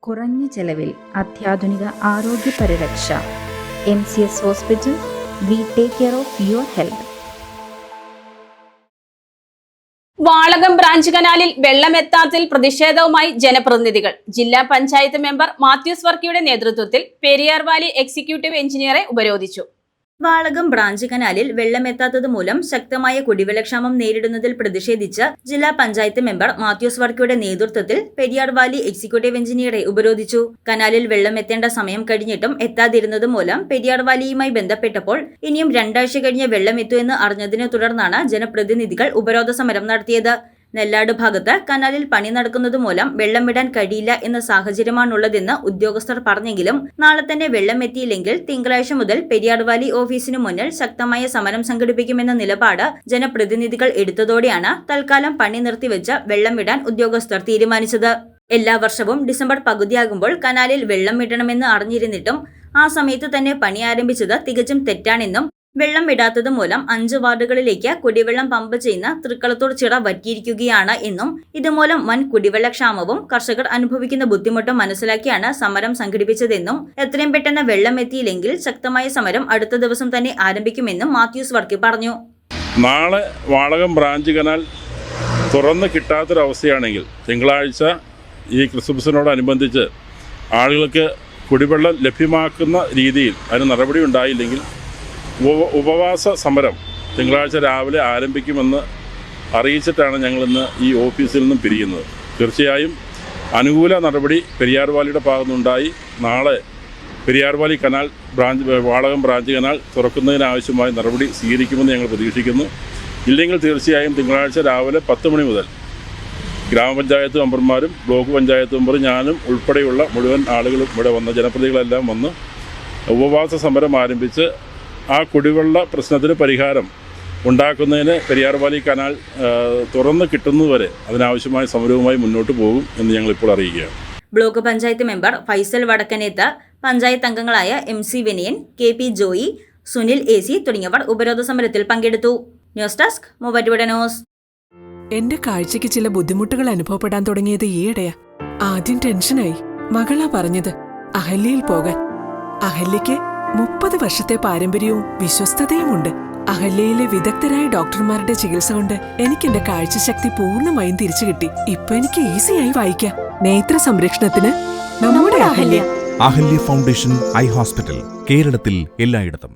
കുറഞ്ഞ ചെലവിൽ അത്യാധുനിക ആരോഗ്യ പരിരക്ഷ. MCS hospital. We take care of your health. Valakom branch കനാലിൽ വെള്ളമെത്താത്തതിൽ പ്രതിഷേധവുമായി ജനപ്രതിനിധികൾ. ജില്ലാ പഞ്ചായത്ത് മെമ്പർ മാത്യൂസ് വർക്കിയുടെ നേതൃത്വത്തിൽ പെരിയാർ വാലി എക്സിക്യൂട്ടീവ് എഞ്ചിനീയറെ ഉപരോധിച്ചു. വാളകം ബ്രാഞ്ച് കനാലിൽ വെള്ളമെത്താത്തത് മൂലം ശക്തമായ കുടിവെള്ളക്ഷാമം നേരിടുന്നതിൽ പ്രതിഷേധിച്ച് ജില്ലാ പഞ്ചായത്ത് മെമ്പർ മാത്യൂസ് വർക്കിയുടെ നേതൃത്വത്തിൽ പെരിയാർ വാലി എക്സിക്യൂട്ടീവ് എഞ്ചിനീയറെ ഉപരോധിച്ചു. കനാലിൽ വെള്ളമെത്തേണ്ട സമയം കഴിഞ്ഞിട്ടും എത്താതിരുന്നത് മൂലം പെരിയാർ വാലിയുമായി ബന്ധപ്പെട്ടപ്പോൾ ഇനിയും 2 ആഴ്ച കഴിഞ്ഞ് വെള്ളമെത്തൂ എന്ന് അറിഞ്ഞതിനെ തുടർന്നാണ് ജനപ്രതിനിധികൾ ഉപരോധ സമരം നടത്തിയത്. നെല്ലാട് ഭാഗത്ത് കനാലിൽ പണി നടക്കുന്നത് മൂലം വെള്ളം വിടാൻ കഴിയില്ല എന്ന സാഹചര്യമാണുള്ളതെന്ന് ഉദ്യോഗസ്ഥർ പറഞ്ഞെങ്കിലും നാളെ തന്നെ വെള്ളം എത്തിയില്ലെങ്കിൽ തിങ്കളാഴ്ച മുതൽ പെരിയാർ വാലി ഓഫീസിനു മുന്നിൽ ശക്തമായ സമരം സംഘടിപ്പിക്കുമെന്ന നിലപാട് ജനപ്രതിനിധികൾ എടുത്തതോടെയാണ് തൽക്കാലം പണി നിർത്തിവെച്ച് വെള്ളം വിടാൻ ഉദ്യോഗസ്ഥർ തീരുമാനിച്ചത്. എല്ലാ വർഷവും ഡിസംബർ പകുതിയാകുമ്പോൾ കനാലിൽ വെള്ളം വിടണമെന്ന് അറിഞ്ഞിരുന്നിട്ടും ആ സമയത്ത് തന്നെ പണി ആരംഭിച്ചത് തികച്ചും തെറ്റാണെന്നും വെള്ളം വിടാത്തത് മൂലം 5 വാർഡുകളിലേക്ക് കുടിവെള്ളം പമ്പ് ചെയ്യുന്ന തൃക്കളത്തൂർ ചിറ വറ്റിയിരിക്കുകയാണ് എന്നും ഇതുമൂലം വൻ കുടിവെള്ളക്ഷാമവും കർഷകർ അനുഭവിക്കുന്ന ബുദ്ധിമുട്ടും മനസ്സിലാക്കിയാണ് സമരം സംഘടിപ്പിച്ചതെന്നും എത്രയും പെട്ടെന്ന് വെള്ളം എത്തിയില്ലെങ്കിൽ ശക്തമായ സമരം അടുത്ത ദിവസം തന്നെ ആരംഭിക്കുമെന്നും മാത്യൂസ് വർക്കി പറഞ്ഞു. നാളെ വാളകം ബ്രാഞ്ച് കനാൽ തുറന്ന് കിട്ടാത്തൊരവസ്ഥയാണെങ്കിൽ തിങ്കളാഴ്ച ഈ ക്രിസ്മസിനോടനുബന്ധിച്ച് ആളുകൾക്ക് കുടിവെള്ളം ലഭ്യമാക്കുന്ന രീതിയിൽ അതിന് നടപടി ഉണ്ടായില്ലെങ്കിൽ ഉപവാസ സമരം തിങ്കളാഴ്ച രാവിലെ ആരംഭിക്കുമെന്ന് അറിയിച്ചിട്ടാണ് ഞങ്ങളിന്ന് ഈ ഓഫീസിൽ നിന്നും പിരിയുന്നത്. തീർച്ചയായും അനുകൂല നടപടി പെരിയാർ വാലിയുടെ ഭാഗത്തുനിന്നുണ്ടായി നാളെ Periyar valley canal Valakam branch canal തുറക്കുന്നതിനാവശ്യമായ നടപടി സ്വീകരിക്കുമെന്ന് ഞങ്ങൾ പ്രതീക്ഷിക്കുന്നു. ഇല്ലെങ്കിൽ തീർച്ചയായും തിങ്കളാഴ്ച രാവിലെ 10 മണി മുതൽ ഗ്രാമപഞ്ചായത്ത് മെമ്പർമാരും ബ്ലോക്ക് പഞ്ചായത്ത് മെമ്പറും ഞാനും ഉൾപ്പെടെയുള്ള മുഴുവൻ ആളുകളും ഇവിടെ വന്ന ജനപ്രതിനിധികളെല്ലാം വന്ന് ഉപവാസ സമരം ആരംഭിച്ച് ആ കുടിവെള്ള പ്രശ്നത്തിന് പരിഹാരം ഉണ്ടാക്കുന്നതിന് പെരിയാർ വാലി കനാൽ തുറന്ന് കിട്ടുന്നതുവരെ അതിനാവശ്യമായ സമരവുമായി മുന്നോട്ട് പോകും എന്ന് ഞങ്ങളിപ്പോൾ അറിയിക്കുകയാണ്. ബ്ലോക്ക് പഞ്ചായത്ത് മെമ്പർ ഫൈസൽ വടക്കനേത്ത്, പഞ്ചായത്ത് അംഗങ്ങളായ MC Vinayan, KP Joy, Sunil AC തുടങ്ങിയവർ ഉപരോധ സമരത്തിൽ പങ്കെടുത്തു. News desk Muvattupuzha news. എന്റെ കാഴ്ചയ്ക്ക് ചില ബുദ്ധിമുട്ടുകൾ അനുഭവപ്പെടാൻ തുടങ്ങിയത് ഈയിടെയാ. ആദ്യം ടെൻഷനായി. മകളാ പറഞ്ഞത് അഹല്യയിൽ പോകാൻ. അഹല്യയ്ക്ക് 30 വർഷത്തെ പാരമ്പര്യവും വിശ്വസ്തതയുമുണ്ട്. അഹല്യയിലെ വിദഗ്ധരായ ഡോക്ടർമാരുടെ ചികിത്സ കൊണ്ട് എനിക്ക് എന്റെ കാഴ്ചശക്തി പൂർണ്ണമായും തിരിച്ചു കിട്ടി. ഇപ്പൊ എനിക്ക് ഈസിയായി വായിക്കാം. നേത്ര സംരക്ഷണത്തിന് നമ്മുടെ Ahalya. Ahalya foundation eye hospital, കേരളത്തിൽ എല്ലായിടത്തും.